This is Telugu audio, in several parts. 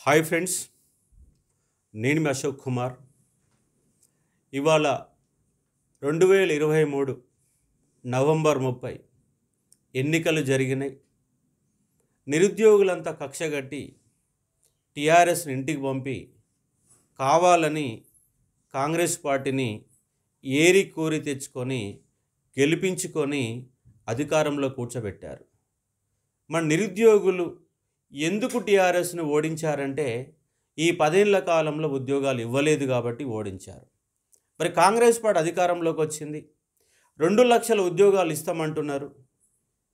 హాయ్ ఫ్రెండ్స్, నేను మీ అశోక్ కుమార్. ఇవాళ 2023 నవంబర్ 30 ఎన్నికలు జరిగినాయి. నిరుద్యోగులంతా కక్షగట్టి టీఆర్ఎస్ని ఇంటికి పంపి కావాలని కాంగ్రెస్ పార్టీని ఏరి కోరి తెచ్చుకొని గెలిపించుకొని అధికారంలో కూర్చోబెట్టారు. మన నిరుద్యోగులు ఎందుకు టీఆర్ఎస్ను ఓడించారంటే ఈ 10 ఏళ్ల కాలంలో ఉద్యోగాలు ఇవ్వలేదు కాబట్టి ఓడించారు. మరి కాంగ్రెస్ పార్టీ అధికారంలోకి వచ్చింది, 2 లక్షల ఉద్యోగాలు ఇస్తామంటున్నారు.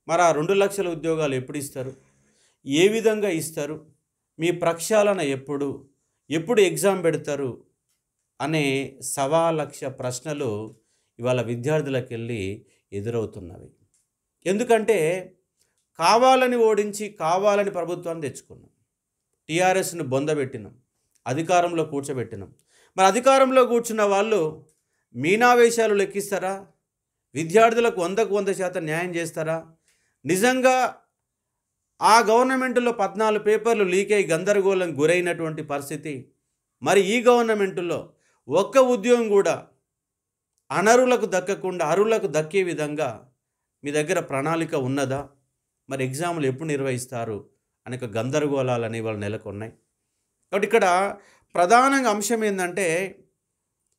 మరి ఆ 2 లక్షల ఉద్యోగాలు ఎప్పుడు ఇస్తారు, ఏ విధంగా ఇస్తారు, మీ ప్రక్షాళన ఎప్పుడు ఎగ్జామ్ పెడతారు అనే 1,00,000 ప్రశ్నలు ఇవాళ విద్యార్థులకు వెళ్ళి ఎదురవుతున్నవి. ఎందుకంటే కావాలని ఓడించి కావాలని ప్రభుత్వాన్ని తెచ్చుకున్నాం, టీఆర్ఎస్ను బొందబెట్టినాం, అధికారంలో కూర్చోబెట్టినాం. మరి అధికారంలో కూర్చున్న వాళ్ళు మీనావేశాలు లెక్కిస్తారా? విద్యార్థులకు 100కు 100% న్యాయం చేస్తారా? నిజంగా ఆ గవర్నమెంట్లో 14 పేపర్లు లీక్ అయి గందరగోళం గురైనటువంటి పరిస్థితి, మరి ఈ గవర్నమెంట్లో ఒక్క ఉద్యోగం కూడా అనర్హులకు దక్కకుండా అర్హులకు దక్కే విధంగా మీ దగ్గర ప్రణాళిక ఉన్నదా? మరి ఎగ్జామ్లు ఎప్పుడు నిర్వహిస్తారు అనేక గందరగోళాలు అనేవి వాళ్ళు నెలకొన్నాయి. కాబట్టి ఇక్కడ ప్రధానంగా అంశం ఏంటంటే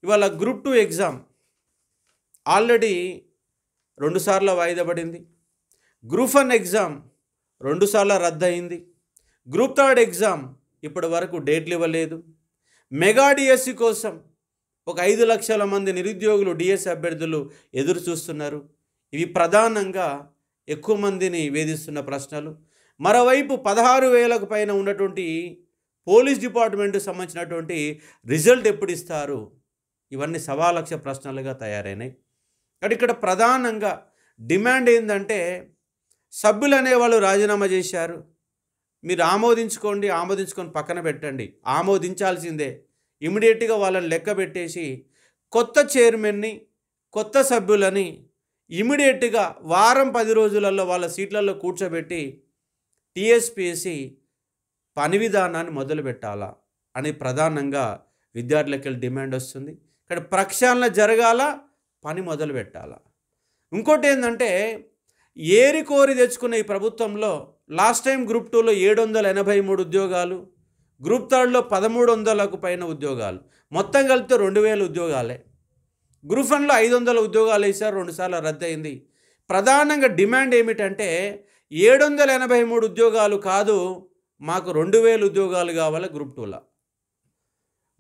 ఇవాళ గ్రూప్ 2 ఎగ్జామ్ ఆల్రెడీ 2 సార్లు వాయిదా పడింది. గ్రూప్ 1 ఎగ్జామ్ 2 సార్లు రద్దయింది. గ్రూప్ 3 ఎగ్జామ్ ఇప్పటి వరకు డేట్లు ఇవ్వలేదు. మెగా డిఎస్సి కోసం ఒక 5 లక్షల మంది నిరుద్యోగులు డిఎస్సి అభ్యర్థులు ఎదురు చూస్తున్నారు. ఇవి ప్రధానంగా ఎక్కువ మందిని వేధిస్తున్న ప్రశ్నలు. మరోవైపు 16,000కు పైన ఉన్నటువంటి పోలీస్ డిపార్ట్మెంట్కి సంబంధించినటువంటి రిజల్ట్ ఎప్పుడు ఇస్తారు, ఇవన్నీ 1,00,000 ప్రశ్నలుగా తయారైనాయి. కాబట్టి ఇక్కడ ప్రధానంగా డిమాండ్ ఏంటంటే సభ్యులు అనేవాళ్ళు రాజీనామా చేశారు, మీరు ఆమోదించుకొని పక్కన పెట్టండి, ఆమోదించాల్సిందే. ఇమీడియట్గా వాళ్ళని లెక్క పెట్టేసి కొత్త చైర్మన్ని కొత్త సభ్యులని ఇమీడియట్గా వారం 10 రోజులలో వాళ్ళ సీట్లలో కూర్చోబెట్టి టీఎస్పీఎస్సీ పని విధానాన్ని మొదలు పెట్టాలా అని ప్రధానంగా విద్యార్థులకి డిమాండ్ వస్తుంది. ఇక్కడ ప్రక్షాళన జరగాల, పని మొదలు పెట్టాలా. ఇంకోటి ఏంటంటే ఏరి కోరి తెచ్చుకున్న ఈ ప్రభుత్వంలో లాస్ట్ టైం గ్రూప్ 2లో 783 ఉద్యోగాలు, గ్రూప్ 3లో 1,300కు పైన ఉద్యోగాలు, మొత్తం కలిపితే 2,000 ఉద్యోగాలే. గ్రూప్ 1లో 500 ఉద్యోగాలు వేశారు, 2 సార్లు రద్దయింది. ప్రధానంగా డిమాండ్ ఏమిటంటే 783 ఉద్యోగాలు కాదు, మాకు 2,000 ఉద్యోగాలు కావాలి. గ్రూప్ 2లో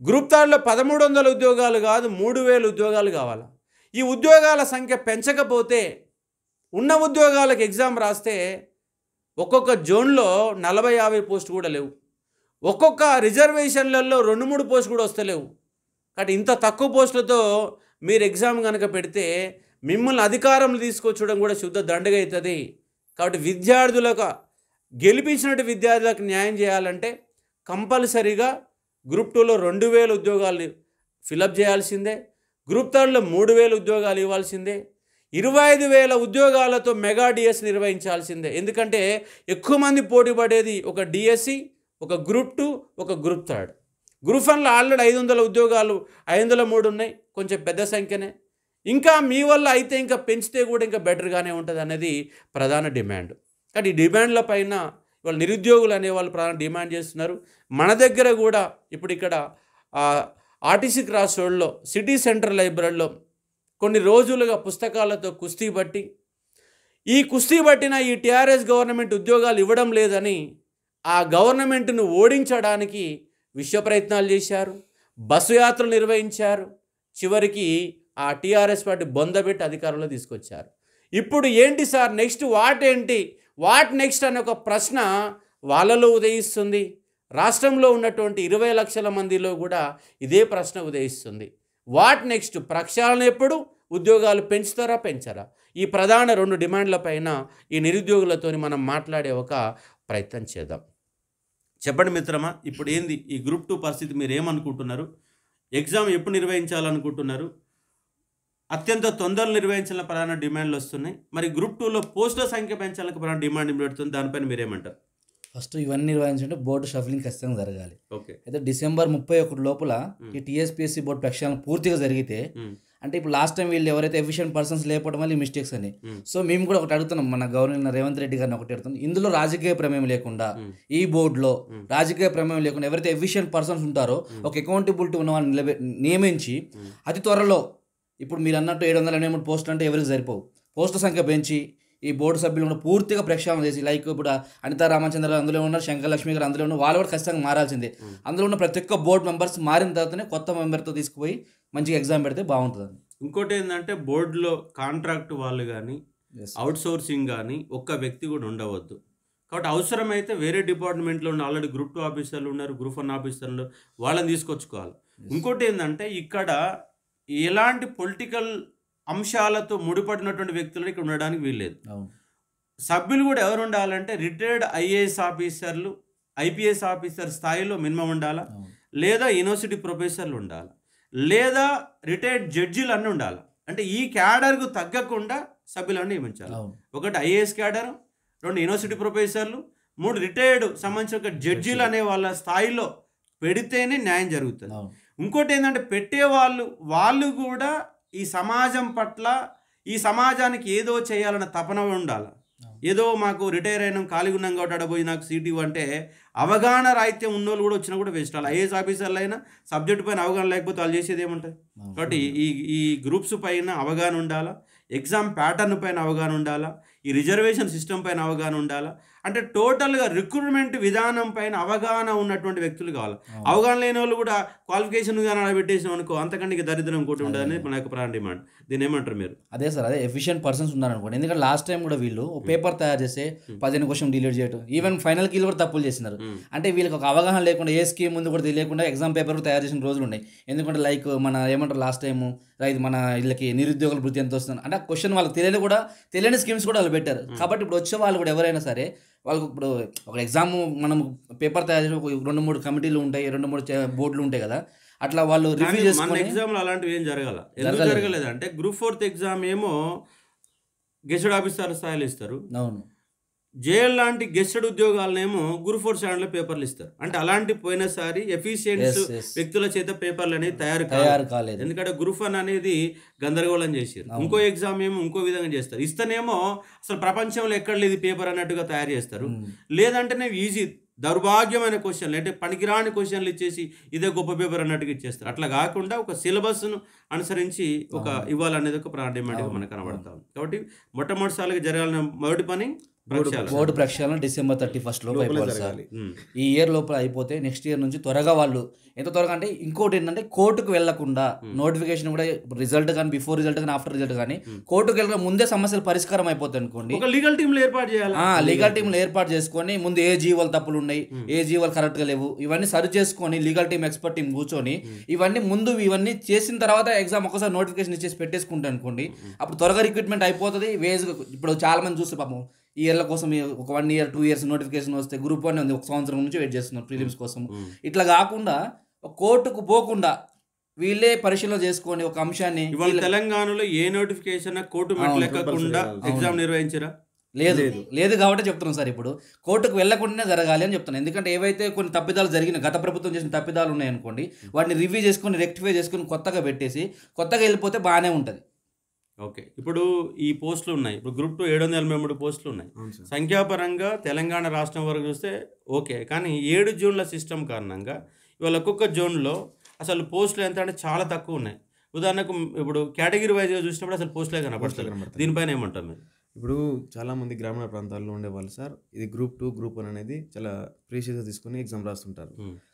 గ్రూప్ 3లో 1,300 ఉద్యోగాలు కాదు, 3,000 ఉద్యోగాలు కావాలి. ఈ ఉద్యోగాల సంఖ్య పెంచకపోతే ఉన్న ఉద్యోగాలకు ఎగ్జామ్ రాస్తే ఒక్కొక్క జోన్లో 40-50 పోస్టు కూడా లేవు, ఒక్కొక్క రిజర్వేషన్లలో 2-3 పోస్టు కూడా వస్తలేవు. కాబట్టి ఇంత తక్కువ పోస్టులతో మీరు ఎగ్జామ్ కనుక పెడితే మిమ్మల్ని అధికారం తీసుకొచ్చడం కూడా శుద్ధ దండగ అవుతుంది. కాబట్టి విద్యార్థులకు గెలిపించినట్టు విద్యార్థులకు న్యాయం చేయాలంటే కంపల్సరీగా గ్రూప్ 2లో 2,000 ఉద్యోగాలు ఫిలప్ చేయాల్సిందే, గ్రూప్ 3లో 3,000 ఉద్యోగాలు ఇవ్వాల్సిందే, 25,000 ఉద్యోగాలతో మెగా డిఎస్సి నిర్వహించాల్సిందే. ఎందుకంటే ఎక్కువ మంది పోటీ పడేది ఒక డిఎస్సి, ఒక గ్రూప్ 2, ఒక గ్రూప్ 3. గ్రూప్ 1లో ఆల్రెడీ 500 ఉద్యోగాలు, 503 ఉన్నాయి, కొంచెం పెద్ద సంఖ్యనే. ఇంకా మీ వల్ల అయితే ఇంకా పెంచితే కూడా ఇంకా బెటర్గానే ఉంటుంది అనేది ప్రధాన డిమాండ్. కానీ ఈ డిమాండ్ల పైన ఇవాళ నిరుద్యోగులు అనేవాళ్ళు ప్రధాన డిమాండ్ చేస్తున్నారు. మన దగ్గర కూడా ఇప్పుడు ఇక్కడ ఆర్టీసీ క్రాస్ రోడ్లో సిటీ సెంట్రల్ లైబ్రరీలో కొన్ని రోజులుగా పుస్తకాలతో కుస్తీ పట్టి ఈ టీఆర్ఎస్ గవర్నమెంట్ ఉద్యోగాలు ఇవ్వడం లేదని ఆ గవర్నమెంట్ను ఓడించడానికి విశ్వ ప్రయత్నాలు చేశారు, బస్సు యాత్రలు నిర్వహించారు, చివరికి ఆ టీఆర్ఎస్ పార్టీ బొందబెట్టి అధికారంలో తీసుకొచ్చారు. ఇప్పుడు ఏంటి సార్ నెక్స్ట్, వాట్ నెక్స్ట్ అనే ఒక ప్రశ్న వాళ్ళలో ఉదయిస్తుంది. రాష్ట్రంలో ఉన్నటువంటి 20 లక్షల మందిలో కూడా ఇదే ప్రశ్న ఉదయిస్తుంది. వాట్ నెక్స్ట్, ప్రక్షాళన ఎప్పుడు, ఉద్యోగాలు పెంచరా? ఈ ప్రధాన 2 డిమాండ్ల పైన ఈ నిరుద్యోగులతో మనం మాట్లాడే ఒక ప్రయత్నం చేద్దాం. చెప్పండి మిత్రమా, ఇప్పుడు ఏంది ఈ గ్రూప్ 2 పరిస్థితి, మీరు ఏమనుకుంటున్నారు? ఎగ్జామ్ ఎప్పుడు నిర్వహించాలనుకుంటున్నారు? అత్యంత తొందరలో నిర్వహించాలని ప్రధాన డిమాండ్లు వస్తున్నాయి. మరి గ్రూప్ 2లో పోస్టుల సంఖ్య పెంచాలని ప్రధాన డిమాండ్ పెడుతుంది, దానిపైన మీరేమంటారు? ఫస్ట్ ఇవన్నీ నిర్వహించుంటే బోర్డు షఫలింగ్ ఖచ్చితంగా జరగాలి. ఓకే. అయితే December 31 లోపల ఈ టీఎస్పీఎస్సీ బోర్డు ప్రక్షాళన పూర్తిగా జరిగితే, అంటే ఇప్పుడు లాస్ట్ టైం వీళ్ళు ఎవరైతే ఎఫిషియెంట్ పర్సన్స్ లేకపోవడం వల్ల ఈ మిస్టేక్స్ అని. సో మేము కూడా ఒకటి అడుగుతున్నాం, మన గవర్నర్ రేవంత్ రెడ్డి గారిని ఒకటి అడుగుతున్నాం, ఇందులో రాజకీయ ప్రమేయం లేకుండా, ఈ బోర్డులో రాజకీయ ప్రమేయం లేకుండా ఎవరైతే ఎఫిషియెంట్ పర్సన్స్ ఉంటారో ఒక అకౌంటబిలిటీ ఉన్న వాళ్ళని నియమించి అతి త్వరలో, ఇప్పుడు మీరు అన్నట్టు 783 పోస్టులు అంటే ఎవరికి సరిపోవు, పోస్టుల సంఖ్య పెంచి ఈ బోర్డు సభ్యులు కూడా పూర్తిగా ప్రక్షాళన చేసి, లైక్ ఇప్పుడు అనితా రామచంద్ర గారు అందులో ఉన్నారు, శంకర్ లక్ష్మి గారు అందులో ఉన్నారు, వాళ్ళు కూడా ఖచ్చితంగా మారాల్సిందే. అందులో ఉన్న ప్రతి ఒక్క బోర్డు మెంబర్స్ మారిన తర్వాతనే కొత్త మెంబర్తో తీసుకుపోయి మంచిగా ఎగ్జామ్ పెడితే బాగుంటుంది. ఇంకోటి ఏంటంటే బోర్డులో కాంట్రాక్ట్ వాళ్ళు కానీ అవుట్ సోర్సింగ్ కానీ ఒక్క వ్యక్తి కూడా ఉండవద్దు. కాబట్టి అవసరమైతే వేరే డిపార్ట్మెంట్లో ఉన్న ఆల్రెడీ గ్రూప్ 2 ఆఫీసర్లు ఉన్నారు, గ్రూప్ 1 ఆఫీసర్లు, వాళ్ళని తీసుకొచ్చుకోవాలి. ఇంకోటి ఏంటంటే ఇక్కడ ఎలాంటి పొలిటికల్ అంశాలతో ముడిపడినటువంటి వ్యక్తులు ఇక్కడ ఉండడానికి వీల్లేదు. సభ్యులు కూడా ఎవరు ఉండాలంటే రిటైర్డ్ ఐఏఎస్ ఆఫీసర్లు, ఐపీఎస్ ఆఫీసర్ స్థాయిలో మినిమం ఉండాలా, లేదా యూనివర్సిటీ ప్రొఫెసర్లు ఉండాలి, లేదా రిటైర్డ్ జడ్జీలు అన్నీ ఉండాలి. అంటే ఈ క్యాడర్కు తగ్గకుండా సభ్యులన్నీ నియమించాలి. ఒకటి ఐఏఎస్ క్యాడర్, 2 యూనివర్సిటీ ప్రొఫెసర్లు, 3 రిటైర్డ్ సంబంధించిన జడ్జీలు అనే వాళ్ళ స్థాయిలో పెడితేనే న్యాయం జరుగుతుంది. ఇంకోటి ఏంటంటే వాళ్ళు కూడా ఈ సమాజం పట్ల, ఈ సమాజానికి ఏదో చేయాలన్న తపన ఉండాలి. ఏదో మాకు రిటైర్ అయినాం, ఖాళీగా ఉన్నాం కాబట్టి అడబోయి నాకు సీటు అంటే అవగాహన రాహిత్యం ఉన్నోళ్ళు కూడా వచ్చినా కూడా వేస్ట్. వాళ్ళు ఐఏఎస్ ఆఫీసర్లు అయినా సబ్జెక్టు పైన అవగాహన లేకపోతే వాళ్ళు చేసేది ఏముంటుంది. కాబట్టి ఈ గ్రూప్స్ పైన అవగాహన ఉండాలా, ఎగ్జామ్ ప్యాటర్న్ పైన అవగాహన ఉండాలా, ఈ రిజర్వేషన్ సిస్టమ్ పైన అవగాహన ఉండాలా. అంటే టోటల్గా రిక్రూట్మెంట్ విధానం పైన అవగాహన ఉన్నటువంటి వ్యక్తులు కావాలి. అవగాహన లేని వాళ్ళు కూడా క్వాలిఫికేషన్ విధానం పెట్టేసాం అనుకో, అంతకంటే దరిద్రం ఇంకోటి ఉండదని మన యొక్క ప్రాణ డిమాండ్. దీన్ని ఏమంటారు మీరు? అదే సార్, అదే ఎఫిషియెంట్ పర్సన్స్ ఉన్నారనుకోండి. ఎందుకంటే లాస్ట్ టైం కూడా వీళ్ళు పేపర్ తయారు చేస్తే 15 క్వశ్చన్ డిలీట్ చేయడం, ఈవెన్ ఫైనల్ కీలు కూడా తప్పులు చేసినారు. అంటే వీళ్ళకి ఒక అవగాహన లేకుండా, ఏ స్కీమ్ ముందు కూడా తెలియకుండా ఎగ్జామ్ పేపర్ తయారు చేసిన రోజులు ఉన్నాయి. ఎందుకంటే లైక్ మన ఏమంటారు లాస్ట్ టైము రైతు మన వీళ్ళకి నిరుద్యోగుల వృత్తి ఎంత వస్తుంది అంటే క్వశ్చన్ వాళ్ళకి తెలియని స్కీమ్స్ కూడా వాళ్ళు పెట్టారు. కాబట్టి ఇప్పుడు వచ్చే వాళ్ళు కూడా ఎవరైనా సరే వాళ్ళకి ఇప్పుడు ఒక ఎగ్జామ్ మనం పేపర్ తయారు చేసి 2-3 కమిటీలు ఉంటాయి, 2-3 బోర్డులు ఉంటాయి కదా, అట్లా వాళ్ళు రివ్యూ చేసుకుని ఎగ్జామ్లో అలాంటివి ఏం జరగలేదు. అంటే గ్రూప్ 4 ఎగ్జామ్ ఏమో గెస్టెడ్ ఆఫీసర్ స్థాయిలో ఇస్తారు. అవును. జేఎల్ లాంటి గెస్టెడ్ ఉద్యోగాలనేమో గ్రూప్ 4 స్టాండర్డ్లో పేపర్లు ఇస్తారు. అంటే అలాంటి పోయినసారి ఎఫిషియెంట్స్ వ్యక్తుల చేత పేపర్లు అనేది తయారు కాలేదు. ఎందుకంటే గ్రూప్ 1 అనేది గందరగోళం చేశారు. ఇంకో ఎగ్జామ్ ఏమో ఇంకో విధంగా చేస్తారు. ఇస్తేనేమో అసలు ప్రపంచంలో ఎక్కడ లేదు పేపర్ అన్నట్టుగా తయారు చేస్తారు. లేదంటేనే ఈజీ దౌర్భాగ్యమైన క్వశ్చన్లు, అంటే పనికిరాని క్వశ్చన్లు ఇచ్చేసి ఇదే గొప్ప పేపర్ అన్నట్టుగా ఇచ్చేస్తారు. అట్లా కాకుండా ఒక సిలబస్ను అనుసరించి ఒక ఇవ్వాలనేది ఒక ప్రాధాన్యతగా మనకు కనబడతాం. కాబట్టి మొట్టమొదటిసారిగా జరగాలన్న మొదటి పని బోర్డు ప్రక్షాళన December 31 లోపు అయిపోవాలి. ఈ ఇయర్ లోపల అయిపోతే నెక్స్ట్ ఇయర్ నుంచి త్వరగా వాళ్ళు ఎంత త్వరగా అంటే, ఇంకోటి ఏంటంటే కోర్టుకు వెళ్లకుండా నోటిఫికేషన్ కూడా రిజల్ట్ కానీ బిఫోర్ రిజల్ట్ కానీ ఆఫ్టర్ రిజల్ట్ కానీ కోర్టుకు వెళ్ళక ముందే సమస్యలు పరిష్కారం అయిపోతాయి అనుకోండి. లీగల్ టీంలు ఏర్పాటు చేయాలి. లీగల్ టీంలు ఏర్పాటు చేసుకొని ముందు ఏ జీవోలు తప్పులు ఉన్నాయి, ఏ జీవోలు కరెక్ట్గా లేవు, ఇవన్నీ సరి చేసుకొని లీగల్ టీం ఎక్స్పర్ట్ టీం కూర్చొని ఇవన్నీ చేసిన తర్వాత ఎగ్జామ్ ఒకసారి నోటిఫికేషన్ ఇచ్చేసి పెట్టేసుకుంటే అనుకోండి, అప్పుడు త్వరగా రిక్రూట్మెంట్ అయిపోతుంది. ఇప్పుడు చాలా మంది చూస్తే పాపం ఈ ఇయర్ల కోసం ఒక 1 year 2 years నోటిఫికేషన్ వస్తే గ్రూప్ 1 ఉంది, 1 సంవత్సరం నుంచి వెయిట్ చేస్తున్నారు ప్రిలిమ్స్ కోసం. ఇట్లా కాకుండా కోర్టుకు పోకుండా వీళ్ళే పరిశీలన చేసుకొని ఒక అంశాన్ని, తెలంగాణలో ఏ నోటిఫికేషన్ కోర్టు మెట్లెక్కకుండా ఎగ్జామ్ నిర్వహించరా? లేదు కాబట్టి చెప్తున్నాం సార్, ఇప్పుడు కోర్టుకు వెళ్లకుండానే జరగాలి అని చెప్తున్నాను. ఎందుకంటే ఏవైతే కొన్ని తప్పిదాలు జరిగిన గత ప్రభుత్వం చేసిన తప్పిదాలు ఉన్నాయనుకోండి, వాటిని రివ్యూ చేసుకొని రెక్టిఫై చేసుకొని కొత్తగా పెట్టేసి కొత్తగా వెళ్ళిపోతే బాగానే ఉంటుంది. ఓకే. ఇప్పుడు ఈ పోస్టులు ఉన్నాయి, ఇప్పుడు గ్రూప్ 2 783 పోస్టులు ఉన్నాయి. సంఖ్యాపరంగా తెలంగాణ రాష్ట్రం వరకు చూస్తే ఓకే, కానీ 7 జోన్ల సిస్టమ్ కారణంగా ఇవాళ ఒక్కొక్క జోన్లో అసలు పోస్టులు ఎంత అంటే చాలా తక్కువ ఉన్నాయి. ఉదాహరణకు ఇప్పుడు కేటగిరీ వైజ్గా చూసినప్పుడు అసలు పోస్టులే కనపడతాయి. దీనిపైన ఏమంటారు మీరు? ఇప్పుడు చాలామంది గ్రామీణ ప్రాంతాల్లో ఉండేవాళ్ళు సార్, ఇది గ్రూప్ 2 గ్రూప్ 1 అనేది చాలా ప్రీషియస్గా తీసుకుని ఎగ్జామ్ రాస్తుంటారు.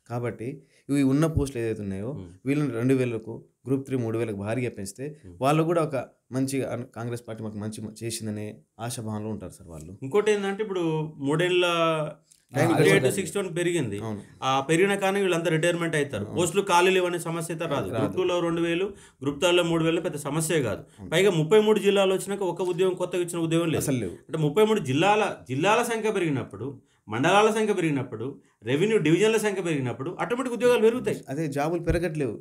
కాబట్టి ఇవి ఉన్న పోస్టులు ఏదైతే ఉన్నాయో వీళ్ళని 2000కు, గ్రూప్ 3 3000కు భారీగా పెంచితే వాళ్ళు కూడా ఒక మంచి కాంగ్రెస్ పార్టీ మాకు మంచి చేసిందనే ఆశాభావంలో ఉంటారు సార్ వాళ్ళు. ఇంకోటి ఏంటంటే ఇప్పుడు 3 ఏళ్ళ 61 పెరిగింది. ఆ పెరిగిన కానీ వీళ్ళంతా రిటైర్మెంట్ అవుతారు. పోస్టులు ఖాళీలు ఇవన్నీ సమస్య అయితే రాదు. గ్రూప్ 2లో 2000, గ్రూప్ 3లో 3000 పెద్ద సమస్య కాదు. పైగా 33 జిల్లాలు వచ్చినాక ఒక ఉద్యోగం కొత్తగా ఇచ్చిన ఉద్యోగం లేదు. అంటే 33 జిల్లాల సంఖ్య పెరిగినప్పుడు, మండలాల సంఖ్య పెరిగినప్పుడు, రెవెన్యూ డివిజన్ల సంఖ్య పెరిగినప్పుడు ఆటోమేటిక్ ఉద్యోగాలు పెరుగుతాయి. అదే జాబులు పెరగట్లేవు.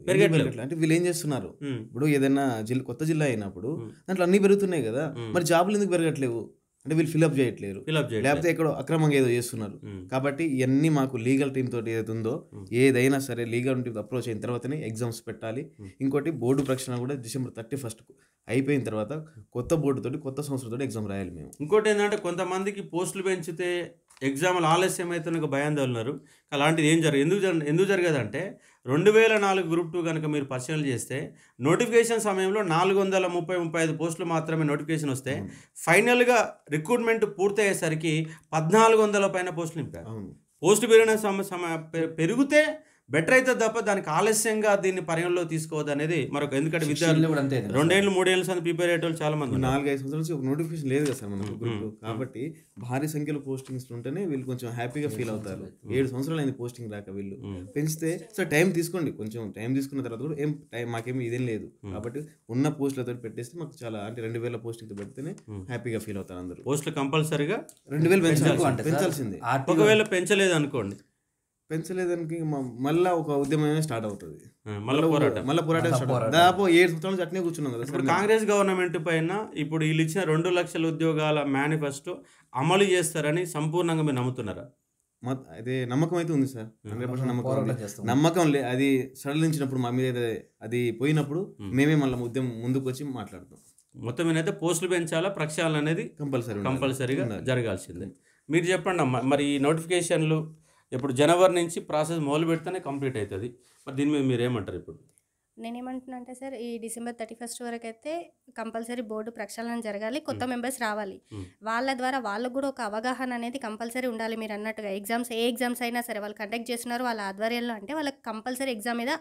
అంటే వీళ్ళు ఏం చేస్తున్నారు, ఇప్పుడు ఏదైనా కొత్త జిల్లా అయినప్పుడు దాంట్లో అన్ని పెరుగుతున్నాయి కదా, మరి జాబులు ఎందుకు పెరగట్లేవు? అంటే వీళ్ళు ఫిల్అప్ చేయట్లేరు, లేకపోతే ఎక్కడో అక్రమంగా ఏదో చేస్తున్నారు. కాబట్టి ఇవన్నీ మాకు లీగల్ టీమ్ తోటి ఏదైతే ఉందో ఏదైనా సరే లీగల్ టీమ్ అప్రోచ్ అయిన తర్వాతనే ఎగ్జామ్స్ పెట్టాలి. ఇంకోటి బోర్డు ప్రక్షాళన కూడా December 31 అయిపోయిన తర్వాత కొత్త బోర్డుతోటి కొత్త సంవత్సరంతో ఎగ్జామ్ రాయాలి మేము. ఇంకోటి ఏంటంటే కొంతమందికి పోస్టులు పెంచితే ఎగ్జామ్లు ఆలస్యం అవుతున్న భయాందోళనరు. అలాంటిది ఏం ఎందుకు జరగదంటే 2004 గ్రూప్ 2 కనుక మీరు పరిశీలన చేస్తే నోటిఫికేషన్ సమయంలో 435 పోస్టులు మాత్రమే నోటిఫికేషన్ వస్తే ఫైనల్గా రిక్రూట్మెంట్ పూర్తయ్యేసరికి 1400 పైన పోస్టులు నింపారు. పోస్టు పెరిగితే బెటర్ అయితే తప్ప దానికి ఆలస్యంగా దీన్ని పరిగణలో తీసుకోవద్దు అనేది మరొక. ఎందుకంటే విద్యార్థులు 2-3 సంది ప్రిపేర్ అయ్యే వాళ్ళు చాలా మంది 4-5 సంవత్సరాల నుంచి ఒక నోటిఫికేషన్ లేదు కదా సార్ మనకు గ్రూప్. కాబట్టి భారీ సంఖ్యలో పోస్టింగ్స్ ఉంటేనే వీళ్ళు కొంచెం హ్యాపీగా ఫీల్ అవుతారు. 7 సంవత్సరాలు అయింది పోస్టింగ్ రాక. వీళ్ళు పెంచితే సార్ టైం తీసుకోండి, కొంచెం టైం తీసుకున్న తర్వాత కూడా మాకేం ఇదేం లేదు. కాబట్టి ఉన్న పోస్టులతో పెట్టేస్తే మాకు చాలా అంటే 2000 పోస్టింగ్తో పెడితేనే హ్యాపీగా ఫీల్ అవుతారు అందరూ. పోస్టులు కంపల్సరీగా 2000 పెంచాల్సిందే. ఒకవేళ పెంచలేదు అనుకోండి, పెంచలేదానికి మళ్ళీ ఒక ఉద్యమమే స్టార్ట్ అవుతుంది, మళ్ళీ పోరాటం స్టార్ట్ అవుతుంది. దాదాపు 7 సంవత్సరాల నుంచి అట్నే కూర్చున్నాం కదా. ఇప్పుడు కాంగ్రెస్ గవర్నమెంట్ పైన ఇప్పుడు వీళ్ళు ఇచ్చిన 2 లక్షల ఉద్యోగాల మేనిఫెస్టో అమలు చేస్తారని సంపూర్ణంగా మీరు నమ్ముతున్నారా? అదే నమ్మకం అయితే ఉంది సార్, 100% నమ్మకం అది సడలించినప్పుడు మా మీద అది పోయినప్పుడు మేమే మళ్ళీ ఉద్యమం ముందుకు వచ్చి మాట్లాడతాం. మొత్తం ఏదైతే పోస్టులు పెంచాలా, ప్రక్షాళన అనేది కంపల్సరీగా జరగాల్సిందే. మీరు చెప్పండి అమ్మా, మరి ఈ నోటిఫికేషన్లు ఇప్పుడు జనవరి నుంచి ప్రాసెస్ మొదలు పెడితేనే కంప్లీట్ అవుతుంది. మరి దీని మీద మీరు ఏమంటారు? ఇప్పుడు నేనేమంటున్నా అంటే సార్, ఈ December 31 వరకు అయితే కంపల్సరీ బోర్డు ప్రక్షాళన జరగాలి, కొత్త మెంబర్స్ రావాలి. వాళ్ళ ద్వారా వాళ్ళకు కూడా ఒక అవగాహన అనేది కంపల్సరీ ఉండాలి. మీరు అన్నట్టుగా ఏ ఎగ్జామ్స్ అయినా సరే వాళ్ళు కండక్ట్ చేస్తున్నారు వాళ్ళ ఆధ్వర్యంలో అంటే వాళ్ళకి కంపల్సరీ ఎగ్జామ్ మీద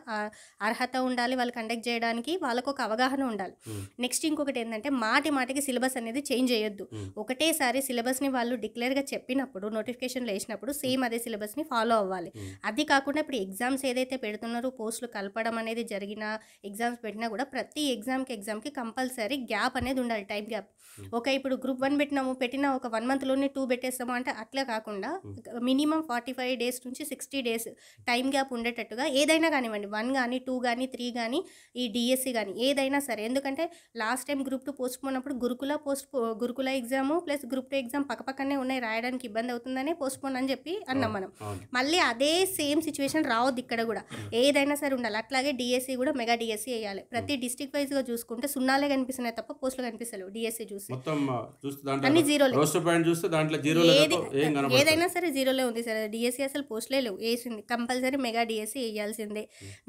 అర్హత ఉండాలి, వాళ్ళు కండక్ట్ చేయడానికి వాళ్ళకు ఒక అవగాహన ఉండాలి. నెక్స్ట్ ఇంకొకటి ఏంటంటే మాటికి సిలబస్ అనేది చేంజ్ చేయొద్దు. ఒకటేసారి సిలబస్ని వాళ్ళు డిక్లేర్గా చెప్పినప్పుడు నోటిఫికేషన్లో వేసినప్పుడు సేమ్ అదే సిలబస్ని ఫాలో అవ్వాలి. అది కాకుండా ఇప్పుడు ఎగ్జామ్స్ ఏదైతే పెడుతున్నారో పోస్టులు కలపడం అనేది జరిగిన ఎగ్జామ్స్ పెట్టినా కూడా ప్రతి ఎగ్జామ్కి కంపల్సరీ గ్యాప్ అనేది ఉండాలి, టైం గ్యాప్. ఇప్పుడు గ్రూప్ 1 పెట్టిన ఒక 1 మంత్లోనే 2 పెట్టేస్తాము అంటే అట్లా కాకుండా మినిమం 45 డేస్ నుంచి 60 డేస్ టైం గ్యాప్ ఉండేటట్టుగా ఏదైనా కానివ్వండి, 1 కానీ 2 కానీ 3 కానీ ఈ డిఎస్సి కానీ ఏదైనా సరే. ఎందుకంటే లాస్ట్ టైం గ్రూప్ 2 పోస్ట్ పోనప్పుడు గురుకుల ఎగ్జాము ప్లస్ గ్రూప్ 2 ఎగ్జామ్ పక్కపక్కనే ఉన్నాయి, రాయడానికి ఇబ్బంది అవుతుందనే పోస్ట్ పోన్ అని చెప్పి అన్నాం మనం. మళ్ళీ అదే సేమ్ సిచ్యువేషన్ రావద్దు, ఇక్కడ కూడా ఏదైనా సరే ఉండాలి. అట్లాగే డిఎస్సి కూడా మెగా డిఎస్సి వేయాలి. ప్రతి డిస్ట్రిక్ట్ వైజ్గా చూసుకుంటే సున్నాలే కనిపిస్తున్నాయి తప్ప పోస్టులు కనిపిస్తలేవు. డిఎస్సి చూస్తే అన్ని జీరోలే, ఏదైనా సరే జీరోలే ఉంది సార్. డిఎస్సి అసలు పోస్టులే లేవు, వేసింది కంపల్సరీ మెగా డిఎస్సి వేయాల్సిందే.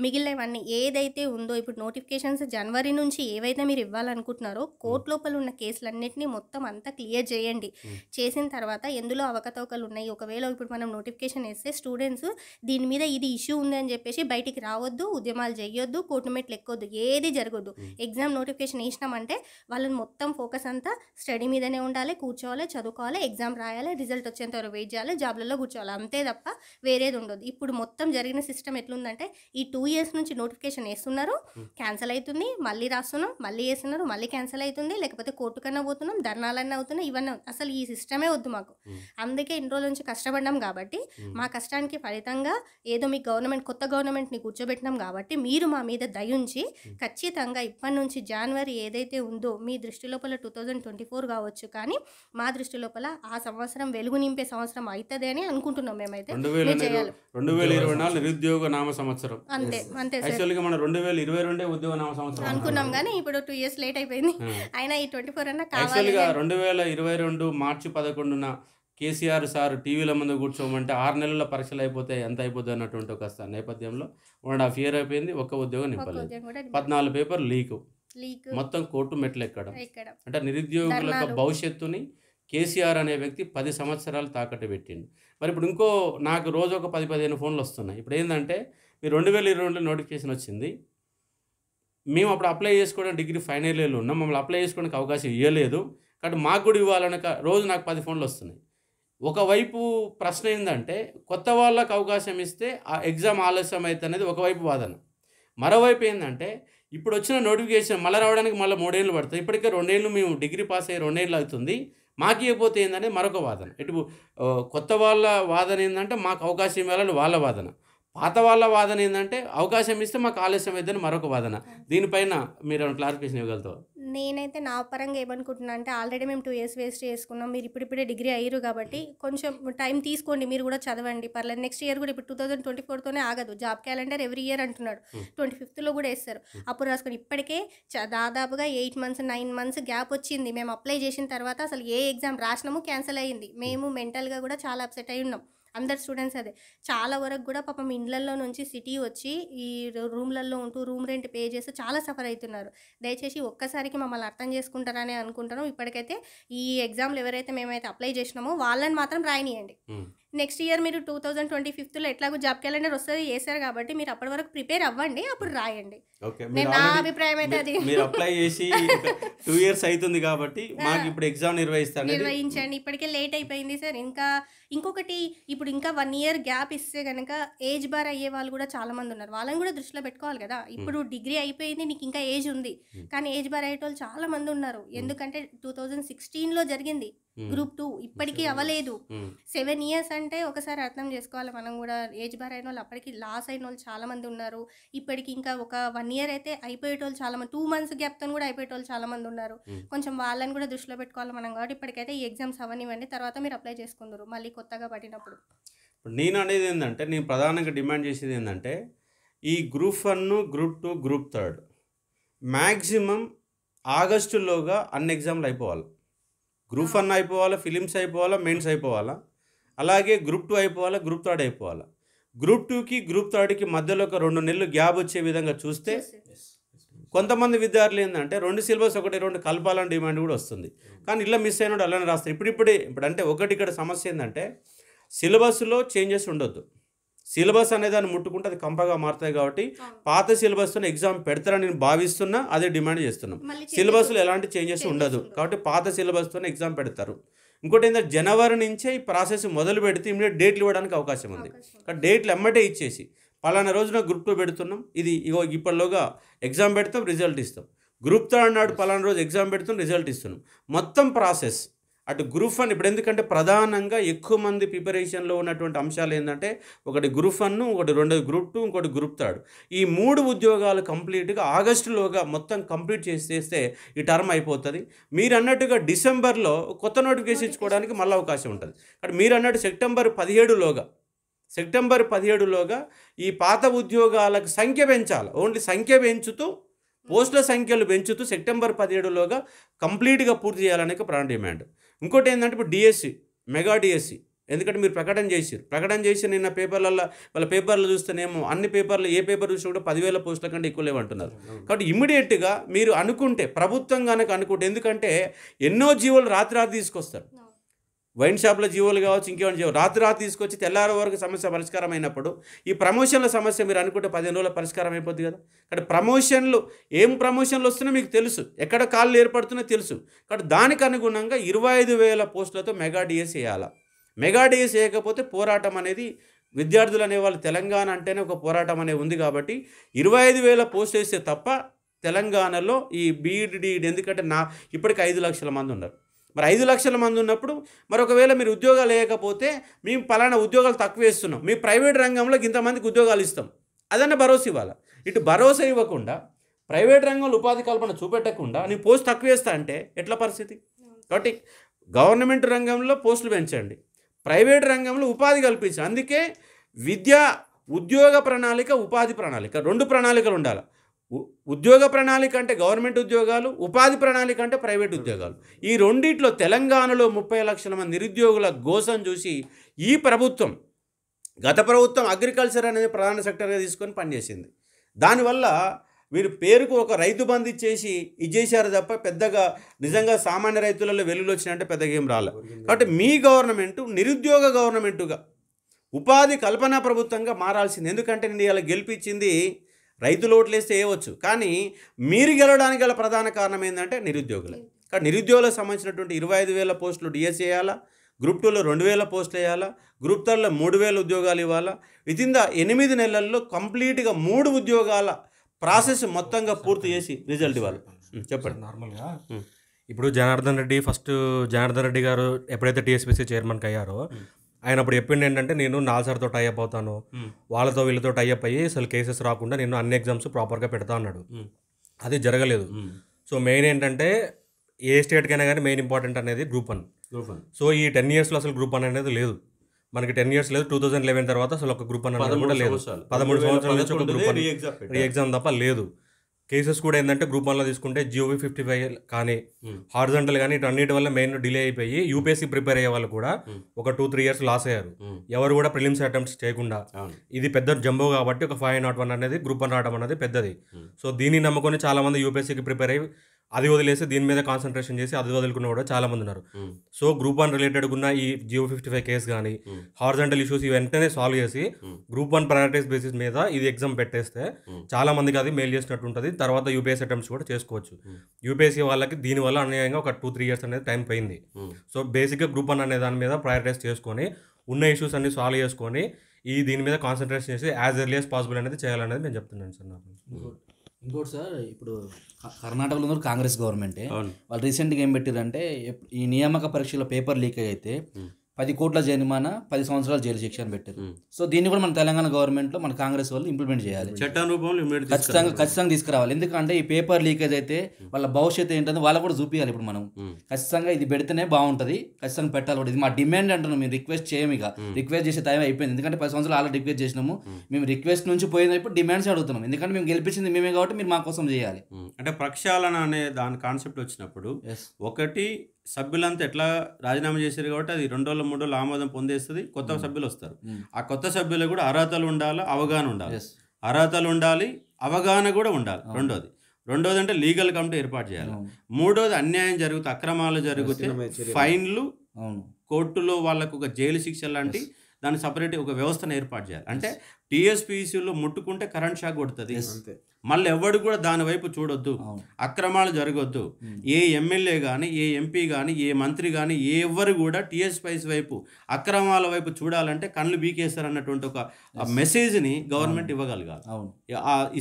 మిగిలినవన్నీ ఏదైతే ఉందో ఇప్పుడు నోటిఫికేషన్స్ జనవరి నుంచి ఏవైతే మీరు ఇవ్వాలనుకుంటున్నారో కోర్టు లోపల ఉన్న కేసులన్నింటినీ మొత్తం అంతా క్లియర్ చేయండి. చేసిన తర్వాత ఎందులో అవకతవకలు ఉన్నాయి, ఒకవేళ ఇప్పుడు మనం నోటిఫికేషన్ వేస్తే స్టూడెంట్స్ దీని మీద ఇది ఇష్యూ ఉంది అని చెప్పేసి బయటికి రావద్దు, ఉద్యమాలు చేయొద్దు, కోర్టు మెట్లు ఎక్కొద్దు, ఏది జరగొద్దు. ఎగ్జామ్ నోటిఫికేషన్ వేసినామంటే వాళ్ళని మొత్తం ఫోకస్ అంతా స్టడీ మీదనే ఉండాలి, కూర్చోవాలి, చదువుకోవాలి, ఎగ్జామ్ రాయాలి, రిజల్ట్ వచ్చేంత వరకు వెయిట్ చేయాలి, జాబ్లలో కూర్చోవాలి, అంతే తప్ప వేరేది ఉండదు. ఇప్పుడు మొత్తం జరిగిన సిస్టమ్ ఎట్లుందంటే ఈ 2 years నుంచి నోటిఫికేషన్ వేస్తున్నారు, క్యాన్సిల్ అవుతుంది, మళ్ళీ రాస్తున్నాం, మళ్ళీ వేస్తున్నారు, మళ్ళీ క్యాన్సిల్ అవుతుంది, లేకపోతే కోర్టు కన్నా పోతున్నాం, ధర్నాలన్నా అవుతున్నాయి, ఇవన్నీ అసలు ఈ సిస్టమే వద్దు మాకు. అందుకే ఇన్ని రోజుల నుంచి కష్టపడ్డాం కాబట్టి మా కష్టానికి ఫలితంగా ఏదో మీ కొత్త గవర్నమెంట్ని కూర్చోబెట్టినాం కాబట్టి మీరు మా మీద దయుంచి ఖచ్చితంగా ఇప్పటి నుంచి జనవరి ఏదైతే ఉందో మీ దృష్టి లోపల 2024 కావచ్చు, కానీ మా దృష్టి లోపల ఆ సంవత్సరం వెలుగు నింపే సంవత్సరం అవుతుంది అని అనుకుంటున్నాం. మేమైతే 2024 నిరుద్యోగ నామ సంవత్సరం అంతే యాక్చువల్గా మనం 2022 ఉద్యోగ నామ సంవత్సరం అనుకున్నాం, కానీ ఇప్పుడు 2 years లేట్ అయిపోయింది. అయినా ఈ 24 అన్నా కావాలి. యాక్చువల్గా 2022 మార్చి 11న కేసీఆర్ సార్ టీవీల ముందు కూర్చోమంటే 6 నెలల పరీక్షలు అయిపోతాయి, ఎంత అయిపోతుంది అన్నటువంటి ఒక నేపథ్యంలో 1.5 year అయిపోయింది, ఒక్క ఉద్యోగం నింపలేదు, 14 పేపర్ లీక్, మొత్తం కోర్టు మెట్లు ఎక్కడం. అంటే నిరుద్యోగుల యొక్క భవిష్యత్తుని కేసీఆర్ అనే వ్యక్తి 10 సంవత్సరాలు తాకట్టు పెట్టిండు. మరి ఇప్పుడు నాకు రోజు ఒక 10-15 ఫోన్లు వస్తున్నాయి. ఇప్పుడు ఏంటంటే మీరు 2022 నోటిఫికేషన్ వచ్చింది, మేము అప్పుడు అప్లై చేసుకోవడం డిగ్రీ ఫైనల్ ఇయర్లో ఉన్నాం, మమ్మల్ని అప్లై చేసుకోవడానికి అవకాశం ఇవ్వలేదు, కాబట్టి మాకు కూడా ఇవ్వాలని రోజు నాకు 10 ఫోన్లు వస్తున్నాయి. ఒకవైపు ప్రశ్న ఏంటంటే కొత్త వాళ్ళకు అవకాశం ఇస్తే ఆ ఎగ్జామ్ ఆలస్యం అవుతుంది అనేది ఒకవైపు వాదన. మరోవైపు ఏంటంటే ఇప్పుడు వచ్చిన నోటిఫికేషన్ మళ్ళీ రావడానికి మళ్ళీ 3 ఏళ్ళు పడుతుంది, ఇప్పటికే 2 ఏళ్ళు మేము డిగ్రీ పాస్ అయ్యి 2 ఏళ్ళు అవుతుంది, మాకు ఇవ్వకపోతే ఏంటనేది మరొక వాదన. ఇటు కొత్త వాళ్ళ వాదన ఏంటంటే మాకు అవకాశం ఇవ్వాలని వాళ్ళ వాదన, పాత వాళ్ళ వాదన ఏంటంటే అవకాశం ఇస్తే మాకు ఆలస్యం అయిద్దని మరొక వాదన. దీనిపైన మీరు క్లారిఫికేషన్ ఇవ్వగలుగుతారు? నేనైతే నా పరంగా ఏమనుకుంటున్నా అంటే ఆల్రెడీ మేము 2 years వేస్ట్ చేసుకున్నాం. మీరు ఇప్పుడిప్పుడే డిగ్రీ అయ్యారు కాబట్టి కొంచెం టైం తీసుకోండి, మీరు కూడా చదవండి, పర్లేదు. నెక్స్ట్ ఇయర్ కూడా ఇప్పుడు 2024తోనే ఆగదు. జాబ్ క్యాలెండర్ ఎవ్రీ ఇయర్ అంటున్నాడు, 25th కూడా వేస్తారు. అప్పుడు రాసుకొని ఇప్పటికే దాదాపుగా 8 months 9 months గ్యాప్ వచ్చింది. మేము అప్లై చేసిన తర్వాత అసలు ఏ ఎగ్జామ్ రాసినాము క్యాన్సిల్ అయ్యింది. మేము మెంటల్గా కూడా చాలా అప్సెట్ అయి ఉన్నాం, అందరు స్టూడెంట్స్. అదే చాలా వరకు కూడా పాపం ఇండ్లల్లో నుంచి సిటీ వచ్చి ఈ రూమ్లలో ఉంటూ రూమ్ రెంట్ పే చేస్తూ చాలా సఫర్ అవుతున్నారు. దయచేసి ఒక్కసారికి మమ్మల్ని అర్థం చేసుకుంటారని అనుకుంటున్నాం. ఇప్పటికైతే ఈ ఎగ్జామ్లు ఎవరైతే మేమైతే అప్లై చేసినామో వాళ్ళని మాత్రం రాయనియండి. నెక్స్ట్ ఇయర్ మీరు 2025లో ఎట్లాగో జాబ్ క్యాలెండర్ వస్తుంది చేశారు కాబట్టి మీరు అప్పటి వరకు ప్రిపేర్ అవ్వండి, అప్పుడు రాయండి. నా అభిప్రాయం అయితే అది. మీరు అప్లై చేసి 2 years అవుతుంది కాబట్టి మాకు ఇప్పుడు ఎగ్జామ్ నిర్వహించండి. ఇప్పటికే లేట్ అయిపోయింది సార్. ఇంకొకటి ఇప్పుడు ఇంకా 1 year గ్యాప్ ఇస్తే కనుక ఏజ్ బార్ అయ్యే వాళ్ళు కూడా చాలా మంది ఉన్నారు. వాళ్ళని కూడా దృష్టిలో పెట్టుకోవాలి కదా. ఇప్పుడు డిగ్రీ అయిపోయింది, నీకు ఇంకా ఏజ్ ఉంది, కానీ ఏజ్ బార్ అయ్యే వాళ్ళు చాలా మంది ఉన్నారు. ఎందుకంటే 2016లో జరిగింది గ్రూప్ 2, ఇప్పటికీ అవ్వలేదు. 7 years అంటే ఒకసారి అర్థం చేసుకోవాలి మనం కూడా. ఏజ్ బార్ అయిన వాళ్ళు అప్పటికి లాస్ అయిన వాళ్ళు చాలా మంది ఉన్నారు. ఇప్పటికి ఇంకా ఒక 1 year అయితే అయిపోయేటోళ్ళు చాలా మంది, 2 months గ్యాప్తో కూడా అయిపోయేటోళ్ళు చాలా మంది ఉన్నారు. కొంచెం వాళ్ళని కూడా దృష్టిలో పెట్టుకోవాలి మనం కాబట్టి ఇప్పటికైతే ఈ ఎగ్జామ్స్ అవనివ్వండి, తర్వాత మీరు అప్లై చేసుకుందరు మళ్ళీ కొత్తగా పడినప్పుడు. నేను అనేది ఏంటంటే, నేను ప్రధానంగా డిమాండ్ చేసేది ఏంటంటే, ఈ గ్రూప్ 1 గ్రూప్ 2 గ్రూప్ 3 మ్యాక్సిమం ఆగస్టులోగా అన్ని ఎగ్జామ్లు అయిపోవాలి. గ్రూప్ 1 అయిపోవాలా, ఫిలిమ్స్ అయిపోవాలా, మెయిన్స్ అయిపోవాలా, అలాగే గ్రూప్ 2 అయిపోవాలా, గ్రూప్ 3 అయిపోవాలా. గ్రూప్ 2కి గ్రూప్ 3కి మధ్యలో ఒక 2 నెలలు గ్యాప్ వచ్చే విధంగా చూస్తే కొంతమంది విద్యార్థులు ఏంటంటే 2 syllabus 1-2 కలపాలని డిమాండ్ కూడా వస్తుంది. కానీ ఇలా మిస్ అయినప్పుడు అలానే రాస్తారు. ఇప్పుడు అంటే ఒకటి ఇక్కడ సమస్య ఏంటంటే, సిలబస్లో చేంజెస్ ఉండొద్దు. సిలబస్ అనే దాన్ని ముట్టుకుంటే అది కంపగా మారుతాయి కాబట్టి పాత సిలబస్తో ఎగ్జామ్ పెడతారని నేను భావిస్తున్నా, అదే డిమాండ్ చేస్తున్నాం. సిలబస్లో ఎలాంటి చేంజెస్ ఉండదు కాబట్టి పాత సిలబస్తో ఎగ్జామ్ పెడతారు. ఇంకోటి ఏంటంటే, జనవరి నుంచే ఈ ప్రాసెస్ మొదలు పెడితే ఇమీడియట్ డేట్లు ఇవ్వడానికి అవకాశం ఉంది. కానీ డేట్లు ఎమ్మటే ఇచ్చేసి పలానా రోజున గ్రూప్ 2 పెడుతున్నాం, ఇది ఇప్పటిలోగా ఎగ్జామ్ పెడతాం, రిజల్ట్ ఇస్తాం. గ్రూప్ 3 నాడు పలానా రోజు ఎగ్జామ్ పెడుతాం, రిజల్ట్ ఇస్తున్నాం. మొత్తం ప్రాసెస్ అటు గ్రూప్ 1 ఇప్పుడు ఎందుకంటే ప్రధానంగా ఎక్కువ మంది ప్రిపరేషన్లో ఉన్నటువంటి అంశాలు ఏంటంటే, ఒకటి గ్రూప్ 1, ఒకటి 2 గ్రూప్ 2, ఇంకోటి గ్రూప్ 3. ఈ 3 ఉద్యోగాలు కంప్లీట్గా ఆగస్టులోగా మొత్తం కంప్లీట్ చేస్తే ఈ టర్మ్ అయిపోతుంది. మీరు అన్నట్టుగా డిసెంబర్లో కొత్త నోటిఫికేషన్ ఇచ్చుకోవడానికి మళ్ళీ అవకాశం ఉంటుంది. కానీ మీరు అన్నట్టు సెప్టెంబర్ 17లోగా ఈ పాత ఉద్యోగాలకు సంఖ్య పెంచాలి. ఓన్లీ సంఖ్య పెంచుతూ, పోస్టుల సంఖ్యలు పెంచుతూ సెప్టెంబర్ 17లోగా కంప్లీట్గా పూర్తి చేయాలనే ప్రాణ డిమాండ్. ఇంకోటి ఏంటంటే, ఇప్పుడు డిఎస్సి, మెగా డిఎస్సి, ఎందుకంటే మీరు ప్రకటన చేసి నిన్న వాళ్ళ పేపర్లు చూస్తేనేమో అన్ని పేపర్లు ఏ పేపర్ చూసినా కూడా 10,000 పోస్టుల కంటే ఎక్కువ లేవంటున్నారు. కాబట్టి ఇమ్మీడియట్గా మీరు అనుకుంటే, ప్రభుత్వం కనుక అనుకుంటే, ఎందుకంటే ఎన్నో జీవోలు రాత్రి తీసుకొస్తారు. వైన్ షాప్ల జీవోలు కావచ్చు, ఇంకేమైనా జీవో రాత్రి తీసుకొచ్చి తెల్లారి వరకు సమస్య పరిష్కారం అయినప్పుడు ఈ ప్రమోషన్ల సమస్య మీరు అనుకుంటే 15 రోజుల పరిష్కారం అయిపోద్ది కదా. కాబట్టి ప్రమోషన్లు వస్తున్నాయో మీకు తెలుసు, ఎక్కడ కాళ్ళు ఏర్పడుతున్నాయో తెలుసు. కాబట్టి దానికి అనుగుణంగా 25,000 పోస్టులతో మెగా డిఎస్ వేయాలి. మెగా డిఎస్ వేయకపోతే పోరాటం అనేది, విద్యార్థులు అనేవాళ్ళు తెలంగాణ అంటేనే ఒక పోరాటం అనేది ఉంది కాబట్టి 25,000 పోస్టులు వేస్తే తప్ప తెలంగాణలో ఈ బీఈడి, ఎందుకంటే ఇప్పటికి 5 లక్షల మంది ఉన్నారు. మరి 5 లక్షల మంది ఉన్నప్పుడు మరొకవేళ మీరు ఉద్యోగాలు వేయకపోతే, మేము పలానా ఉద్యోగాలు తక్కువ వేస్తున్నాం, మీ ప్రైవేట్ రంగంలో ఇంతమందికి ఉద్యోగాలు ఇస్తాం, అదన్న భరోసా ఇవ్వాలి. ఇటు భరోసా ఇవ్వకుండా, ప్రైవేట్ రంగంలో ఉపాధి కల్పన చూపెట్టకుండా నీ పోస్ట్ తక్కువ వేస్తా అంటే ఎట్లా పరిస్థితి? కాబట్టి గవర్నమెంట్ రంగంలో పోస్టులు పెంచండి, ప్రైవేట్ రంగంలో ఉపాధి కల్పించండి. అందుకే ఉద్యోగ ప్రణాళిక, ఉపాధి ప్రణాళిక, 2 ప్రణాళికలు ఉండాలి. ఉద్యోగ ప్రణాళిక అంటే గవర్నమెంట్ ఉద్యోగాలు, ఉపాధి ప్రణాళిక అంటే ప్రైవేట్ ఉద్యోగాలు. ఈ రెండిట్లో తెలంగాణలో 30 లక్షల మంది నిరుద్యోగుల గోసం చూసి ఈ ప్రభుత్వం, గత ప్రభుత్వం అగ్రికల్చర్ అనేది ప్రధాన సెక్టర్గా తీసుకొని పనిచేసింది. దానివల్ల వీరు పేరుకు ఒక రైతు బంధు ఇచ్చేసి ఇచ్చేసారు తప్ప పెద్దగా నిజంగా సామాన్య రైతులలో వెలుగులు వచ్చినాయంటే పెద్దగా ఏం రాలేదు. కాబట్టి మీ గవర్నమెంట్ నిరుద్యోగ గవర్నమెంటుగా, ఉపాధి కల్పన ప్రభుత్వంగా మారాల్సింది. ఎందుకంటే నేను ఇలా గెలిపించింది రైతులు ఓట్లేస్తే వేయవచ్చు, కానీ మీరు గెలవడానికి గల ప్రధాన కారణం ఏంటంటే నిరుద్యోగులే. కానీ నిరుద్యోగులకు సంబంధించినటువంటి 25,000 పోస్టులు డిఎస్ వేయాలా, గ్రూప్ 2లో 2,000 పోస్టులు వేయాలా, గ్రూప్ 3లో 3,000 ఉద్యోగాలు ఇవ్వాలా. వితిన్ ద 8 నెలల్లో కంప్లీట్గా 3 ఉద్యోగాల ప్రాసెస్ మొత్తంగా పూర్తి చేసి రిజల్ట్ ఇవ్వాలి. చెప్పండి. నార్మల్గా ఇప్పుడు జనార్దన్ రెడ్డి గారు ఎప్పుడైతే టీఎస్పీసీ చైర్మన్కి అయ్యారో ఆయన అప్పుడు చెప్పింది ఏంటంటే నేను నాల్సార్తో టైఅప్ అవుతాను, వాళ్ళతో వీళ్ళతో టైఅప్ అయ్యి అసలు కేసెస్ రాకుండా నేను అన్ని ఎగ్జామ్స్ ప్రాపర్గా పెడతా అన్నాడు. అది జరగలేదు. సో మెయిన్ ఏంటంటే ఏ స్టేట్కైనా కానీ మెయిన్ ఇంపార్టెంట్ అనేది గ్రూప్ 1. సో ఈ 10 yearsలో అసలు గ్రూప్ 1 అనేది లేదు మనకి. 10 years లేదు. 2011 తర్వాత అసలు ఒక గ్రూప్ 1 అనేది కూడా లేదు. 13 సంవత్సరాల నుంచి ఒక గ్రూప్ 1 రీ ఎగ్జామ్ తప్ప లేదు. కేసెస్ కూడా ఏంటంటే గ్రూప్ 1లో తీసుకుంటే GOV 55 కానీ హారిజాంటల్ కానీ ఇటు అన్నిటి వల్ల మెయిన్ డిలే అయిపోయి యూపీఎస్సీ ప్రిపేర్ అయ్యే వాళ్ళు కూడా ఒక 2-3 years లాస్ అయ్యారు. ఎవరు కూడా ప్రిలిమ్స్ అటెంప్ట్స్ చేయకుండా. ఇది పెద్ద జంబో కాబట్టి ఒక 501 అనేది గ్రూప్ 1 రావడం అనేది పెద్దది. సో దీన్ని నమ్ముకొని చాలా మంది యూపీఎస్సీకి ప్రిపేర్ అయ్యి అది వదిలేసి దీని మీద కాన్సన్ట్రేషన్ చేసి అది వదులుకున్న కూడా చాలా మంది ఉన్నారు. సో గ్రూప్ 1 రిలేటెడ్ ఉన్న ఈ GOV 55 కేసు కానీ హారిజాంటల్ ఇష్యూస్ వెంటనే సాల్వ్ చేసి గ్రూప్ 1 ప్రయారిటైజ్ బేసిస్ మీద ఇది ఎగ్జామ్ పెట్టేస్తే చాలా మందికి అది మెయిల్ చేసినట్టు ఉంటుంది. తర్వాత యూపీఎస్సీ అటెంప్ట్స్ కూడా చేసుకోవచ్చు. యూపీఎస్సీ వాళ్ళకి దీనివల్ల అన్యాయంగా ఒక 2-3 years అనేది టైం పోయింది. సో బేసిక్గా గ్రూప్ 1 అనే దాని మీద ప్రయారిటైజ్ చేసుకొని ఉన్న ఇష్యూస్ అన్ని సాల్వ్ చేసుకొని దీని మీద కాన్సన్ట్రేషన్ చేసి యాజ్ ఎర్లీ యాజ్ పాసిబుల్ అనేది చేయాలనేది నేను చెప్తున్నాను సార్. నాకు ఇంకోటి సార్, ఇప్పుడు కర్ణాటకలో ఉన్న కాంగ్రెస్ గవర్నమెంటే వాళ్ళు రీసెంట్గా ఏం పెట్టారంటే ఈ నియామక పరీక్షలో పేపర్ లీక్ అయితే 10 కోట్ల జరిమానా 10 సంవత్సరాలు జైలు శిక్ష అని పెట్టారు. సో దీన్ని కూడా మన తెలంగాణ గవర్నమెంట్లో మన కాంగ్రెస్ వాళ్ళు ఇంప్లిమెంట్ చేయాలి, చట్టం రూపంలో ఖచ్చితంగా తీసుకురావాలి. ఎందుకంటే ఈ పేపర్ లీకేజ్ అయితే వాళ్ళ భవిష్యత్తు ఏంటంటే వాళ్ళకు కూడా చూపించాలి. ఇప్పుడు మనం ఖచ్చితంగా ఇది పెడితేనే బాగుంటుంది, ఖచ్చితంగా పెట్టాలి కూడా. ఇది మా డిమాండ్ అంటున్నాం, మేము రిక్వెస్ట్ చేయము. ఇక రిక్వెస్ట్ చేసే టైం అయిపోయింది. ఎందుకంటే 10 సంవత్సరాలు ఆల్రెడీ రిక్వెస్ట్ చేసినాము. మేము రిక్వెస్ట్ నుంచి పోయిన ఇప్పుడు డిమాండ్స్ అడుగుతున్నాం. ఎందుకంటే మేము గెలిపించింది మేమే కాబట్టి మీరు మా కోసం చేయాలి. అంటే ప్రక్షాళన అనే దాని కాన్సెప్ట్ వచ్చినప్పుడు ఒకటి సభ్యులంతా ఎట్లా రాజీనామా చేశారు కాబట్టి అది 2 రోజులు 3 రోజులు ఆమోదం పొందేస్తుంది. కొత్త సభ్యులు వస్తారు. ఆ కొత్త సభ్యులు కూడా అర్హతలు ఉండాలి, అవగాహన ఉండాలి. అర్హతలు ఉండాలి, అవగాహన కూడా ఉండాలి. రెండోది అంటే లీగల్ కమిటీ ఏర్పాటు చేయాలి. మూడోది అన్యాయం జరుగుతుంది, అక్రమాలు జరిగితే ఫైన్లు, కోర్టులో వాళ్ళకు ఒక జైలు శిక్ష లాంటి దాని సపరేట్ ఒక వ్యవస్థను ఏర్పాటు చేయాలి. అంటే టీఎస్పీసీలో ముట్టుకుంటే కరెంట్ షాక్ కొడుతుంది. మళ్ళీ ఎవడు కూడా దాని వైపు చూడొద్దు, అక్రమాలు జరగొద్దు. ఏ ఎమ్మెల్యే కానీ, ఏ ఎంపీ కానీ, ఏ మంత్రి కానీ, ఎవరు కూడా టీఎస్పీసీ వైపు అక్రమాల వైపు చూడాలంటే కళ్ళు బీకేస్తారు అన్నటువంటి ఒక మెసేజ్ని గవర్నమెంట్ ఇవ్వగలగాలి.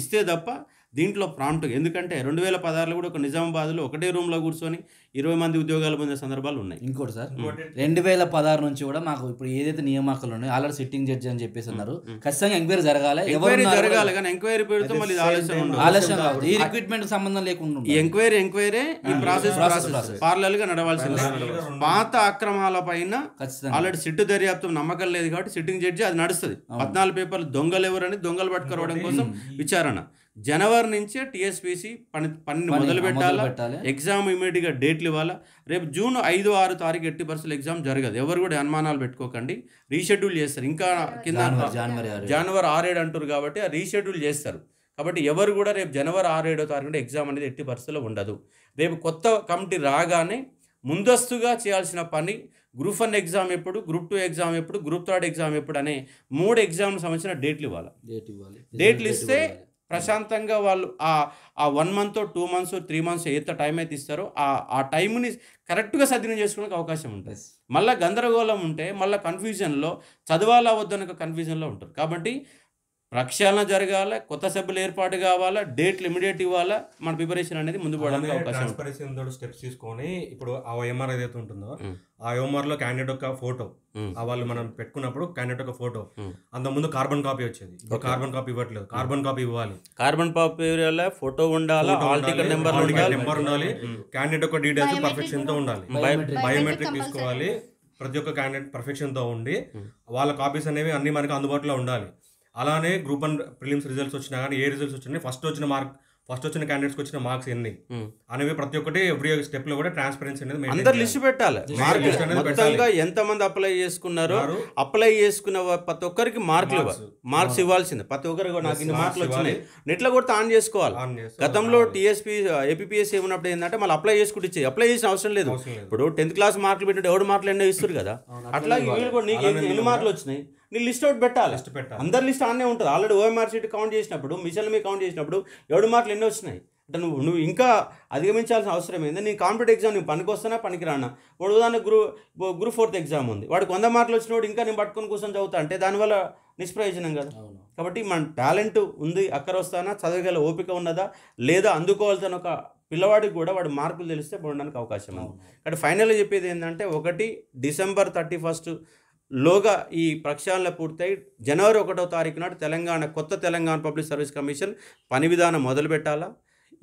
ఇస్తే తప్ప దీంట్లో ప్రాంప్ట్. ఎందుకంటే 2016లో కూడా ఒక నిజామాబాద్లో ఒకటే రూమ్లో కూర్చొని 20 మంది ఉద్యోగాలు పొందే సందర్భాలు ఉన్నాయి. ఇంకోటి సార్, 2016 నుంచి కూడా మాకు ఇప్పుడు ఏదైతే నియామకాలు ఉన్నాయో ఆల్రెడీ సిట్టింగ్ జడ్జి అని చెప్పేసి అన్నారు. ఖచ్చితంగా ఎంక్వైరీ జరగాలి, కానీ ఎంక్వైరీ పెడితే మళ్ళీ ఆలస్యం కాదు. ఈ రిక్రూట్మెంట్ సంబంధం లేకుండా ఈ ఎంక్వైరీ ఈ ప్రాసెస్ పార్లల్ గా నడవాల్సింది. పాత అక్రమాల పైన ఆల్రెడీ సిట్టు దర్యాప్తు నమ్మకం లేదు కాబట్టి సిట్టింగ్ జడ్జి అది నడుస్తుంది. 14 పేపర్లు దొంగలు ఎవరని దొంగలు పట్టుకోవడం కోసం విచారణ. జనవరి నుంచే టీఎస్పీసీ పని మొదలు పెట్టాలా, ఎగ్జామ్ ఇమీడియట్గా డేట్లు ఇవ్వాలా. రేపు జూన్ 5-6 తారీఖు ఎట్టి పరిస్థితులు ఎగ్జామ్ జరగదు. ఎవరు కూడా అనుమానాలు పెట్టుకోకండి, రీషెడ్యూల్ చేస్తారు. ఇంకా కింద జనవరి 6-7 అంటారు కాబట్టి ఆ రీషెడ్యూల్ చేస్తారు. కాబట్టి ఎవరు కూడా రేపు జనవరి 6-7 తారీఖు ఎగ్జామ్ అనేది ఎట్టి పరిస్థితుల్లో ఉండదు. రేపు కొత్త కమిటీ రాగానే ముందస్తుగా చేయాల్సిన పని గ్రూప్ 1 ఎగ్జామ్ ఎప్పుడు, గ్రూప్ 2 ఎగ్జామ్ ఎప్పుడు, గ్రూప్ 3 ఎగ్జామ్ ఎప్పుడు అనే 3 ఎగ్జామ్ సంబంధించిన డేట్లు ఇవ్వాలి. డేట్లు ఇస్తే ప్రశాంతంగా వాళ్ళు ఆ 1 month 2 months 3 months ఎంత టైం అయితే ఇస్తారో ఆ టైంని కరెక్ట్గా సద్వినియోగం చేసుకోవడానికి అవకాశం ఉంటుంది. మళ్ళీ గందరగోళం ఉంటే మళ్ళీ కన్ఫ్యూజన్లో చదవాలా వద్దనక కన్ఫ్యూజన్లో ఉంటారు. కాబట్టి ప్రక్షాళన జరగాలి, కొత్త సభ్యులు ఏర్పాటు కావాలా, డేట్లు ఇమీడియట్ ఇవ్వాలా, మన ప్రిపరేషన్ అనేది ముందు పోవడానికి అవకాశం ఉంటుంది. స్టెప్స్ తీసుకొని ఇప్పుడు ఆ OMR ఏదైతే ఉంటుందో ఆ OMRలో క్యాండిడేట్ యొక్క ఫోటో వాళ్ళు మనం పెట్టుకున్నప్పుడు క్యాండిడేట్ యొక్క ఫోటో అంత ముందు కార్బన్ కాపీ వచ్చేది. కార్బన్ కాపీ ఇవ్వట్లేదు, కార్బన్ కాపీ ఇవ్వాలి. కార్బన్ కాపీ ఫోటో ఉండాలి, హాల్ టికెట్ నెంబర్ ఉండాలి, క్యాండిడేట్ యొక్క డీటెయిల్స్ పర్ఫెక్షన్ తో ఉండాలి, బయోమెట్రిక్ తీసుకోవాలి. ప్రతి ఒక్క క్యాండిడేట్ పర్ఫెక్షన్ తో ఉండి వాళ్ళ కాపీస్ అనేవి అన్ని మనకి అందుబాటులో ఉండాలి. అలానే గ్రూప్ 1 ప్రిలిమ్స్ రిజల్ట్స్ వచ్చినా కానీ ఏ రిజల్ట్స్ వచ్చినా ఫస్ట్ వచ్చిన క్యాండిడేట్స్కి వచ్చిన మార్క్స్ ఎన్ని అనేవి ప్రతి ఒక్కటి ఎవ్రీ స్టెప్ లో కూడా ట్రాన్స్పరెన్సీ అనేది అందరు లిస్ట్ పెట్టాలి. మొత్తంగా ఎంతమంది అప్లై చేసుకున్నారో అప్లై చేసుకున్న ప్రతి ఒక్కరికి మార్క్స్ ఇవ్వాల్సిందే. ప్రతి ఒక్కరికి నాకు ఇన్ని మార్కులు వచ్చినాయి నెట్లో కూడా ఆన్ చేసుకోవాలి. గతంలో ఏపీఎస్సీ ఉన్నప్పుడు ఏంటంటే మళ్ళీ అప్లై చేసుకుంటే ఇచ్చేది, అప్లై చేసిన అవసరం లేదు. ఇప్పుడు 10th క్లాస్ మార్కులు పెట్టినట్టు ఎవరు మార్కులు ఎన్నో ఇస్తారు కదా, అట్లా వీళ్ళు కూడా నీకు ఎన్ని మార్కులు వచ్చినాయి నీ లిస్ట్ అవుట్ పెట్టాలి. అందరి లిస్ట్ ఆనే ఉంటుంది. ఆల్రెడీ OMR షీట్ కౌంట్ చేసినప్పుడు, మిషన్ మీద కౌంట్ చేసినప్పుడు 7 మార్కులు ఎన్ని వచ్చినాయి అంటే నువ్వు ఇంకా అధిగమించాల్సిన అవసరం ఏంది. నేను కాంపిటేటివ్ ఎగ్జామ్ నువ్వు పనికొస్తానా పనికిరానా. వాడు ఉదాహరణకు గ్రూప్ 4 ఎగ్జామ్ ఉంది, వాడికి 100 మార్కులు వచ్చినప్పుడు ఇంకా నేను పట్టుకొని కూర్చొని చదువుతా అంటే దానివల్ల నిష్ప్రయోజనం కదా. కాబట్టి మన టాలెంట్ ఉంది, అక్కడ వస్తానా, చదవగల ఓపిక ఉన్నదా లేదా, అందుకోవాల్సిన ఒక పిల్లవాడికి కూడా వాడు మార్కులు తెలిస్తే పోవడానికి అవకాశం ఉంది. కాబట్టి ఫైనల్గా చెప్పేది ఏంటంటే, ఒకటి డిసెంబర్ 31 లోగా ఈ ప్రక్షాళన పూర్తయి జనవరి 1వ తారీఖు నాడు కొత్త తెలంగాణ పబ్లిక్ సర్వీస్ కమిషన్ పని విధానం మొదలుపెట్టాలా.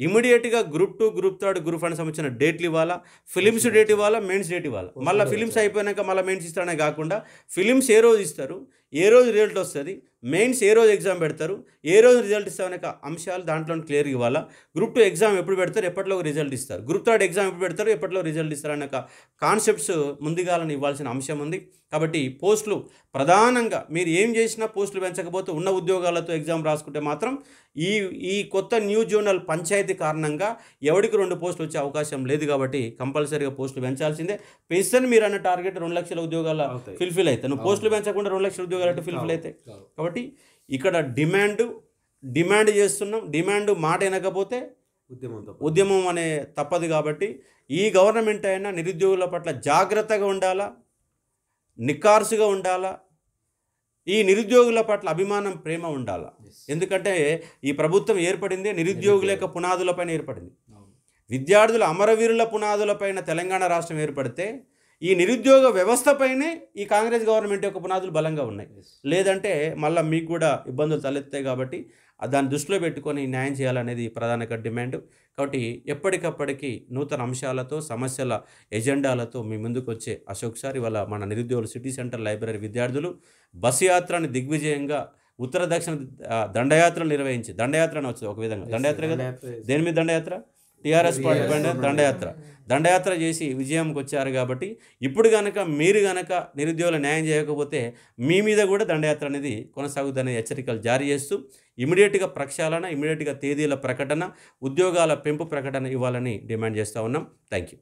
ఇమీడియట్గా గ్రూప్ 2, గ్రూప్ 3, గ్రూప్ 1 సంబంధించిన డేట్లు ఇవ్వాలా. ఫిలిమ్స్ డేట్ ఇవ్వాలా, మెయిన్స్ డేట్ ఇవ్వాలా. మళ్ళీ ఫిలిమ్స్ అయిపోయాక మళ్ళీ మెయిన్స్ ఇస్తారనే కాకుండా ఫిలిమ్స్ ఏ రోజు ఇస్తారు, ఏ రోజు రిజల్ట్ వస్తుంది, మెయిన్స్ ఏ రోజు ఎగ్జామ్ పెడతారు, ఏ రోజు రిజల్ట్ ఇస్తారనే అంశాలు దాంట్లో క్లియర్గా ఇవ్వాలా. గ్రూప్ 2 ఎగ్జామ్ ఎప్పుడు పెడతారు, ఎప్పటిలో రిజల్ట్ ఇస్తారు. గ్రూప్ 3 ఎగ్జామ్ ఎప్పుడు పెడతారు, ఎప్పటిలో రిజల్ట్ ఇస్తారు అనే కాన్సెప్ట్స్ ముందుగాలని ఇవ్వాల్సిన అంశం ఉంది. కాబట్టి పోస్టులు ప్రధానంగా మీరు ఏం చేసినా పోస్టులు పెంచకపోతే ఉన్న ఉద్యోగాలతో ఎగ్జామ్ రాసుకుంటే మాత్రం ఈ కొత్త న్యూ జోనల్ పంచాయతీ కారణంగా ఎవరికి 2 పోస్టులు వచ్చే అవకాశం లేదు. కాబట్టి కంపల్సరీగా పోస్టులు పెంచాల్సిందే. పెన్షన్ మీరు అన్న టార్గెట్ 2 లక్షల ఉద్యోగాల ఫిల్ఫిల్ అవుతాయి. నువ్వు పోస్టులు పెంచకుండా 2 లక్షల ఉద్యోగాలు అంటే ఫిల్ఫిల్ అవుతాయి. కాబట్టి ఇక్కడ డిమాండ్ చేస్తున్నాం. డిమాండ్ మాట వినకపోతే ఉద్యమం అనే తప్పదు. కాబట్టి ఈ గవర్నమెంట్ అయినా నిరుద్యోగుల పట్ల జాగ్రత్తగా ఉండాలా, నిఖార్సుగా ఉండాలా, ఈ నిరుద్యోగుల పట్ల అభిమానం, ప్రేమ ఉండాలా. ఎందుకంటే ఈ ప్రభుత్వం ఏర్పడింది నిరుద్యోగుల యొక్క పునాదులపైన ఏర్పడింది. విద్యార్థుల అమరవీరుల పునాదులపైన తెలంగాణ రాష్ట్రం ఏర్పడితే ఈ నిరుద్యోగ వ్యవస్థపైనే ఈ కాంగ్రెస్ గవర్నమెంట్ యొక్క పునాదులు బలంగా ఉన్నాయి. లేదంటే మళ్ళీ మీకు కూడా ఇబ్బందులు తలెత్తాయి. కాబట్టి దాన్ని దృష్టిలో పెట్టుకొని న్యాయం చేయాలనేది ప్రధాన డిమాండ్. కాబట్టి ఎప్పటికప్పటికీ నూతన అంశాలతో, సమస్యల ఎజెండాలతో మీ ముందుకు వచ్చే అశోక్ సార్ ఇవాళ మన నిరుద్యోగులు సిటీ సెంటర్ లైబ్రరీ విద్యార్థులు బస్సు యాత్రని దిగ్విజయంగా ఉత్తర దక్షిణ దండయాత్రలు నిర్వహించి, దండయాత్ర అని వచ్చి ఒక విధంగా దండయాత్ర కదా, దేని మీద దండయాత్ర, టీఆర్ఎస్ పార్టీ పైన దండయాత్ర చేసి విజయంకి వచ్చారు. కాబట్టి ఇప్పుడు కనుక మీరు కనుక నిరుద్యోగుల న్యాయం చేయకపోతే మీ మీద కూడా దండయాత్ర అనేది కొనసాగుతుందనే హెచ్చరికలు జారీ చేస్తూ ఇమీడియట్గా ప్రక్షాళన, ఇమీడియట్గా తేదీల ప్రకటన, ఉద్యోగాల పెంపు ప్రకటన ఇవ్వాలని డిమాండ్ చేస్తూ ఉన్నాం. Thank you.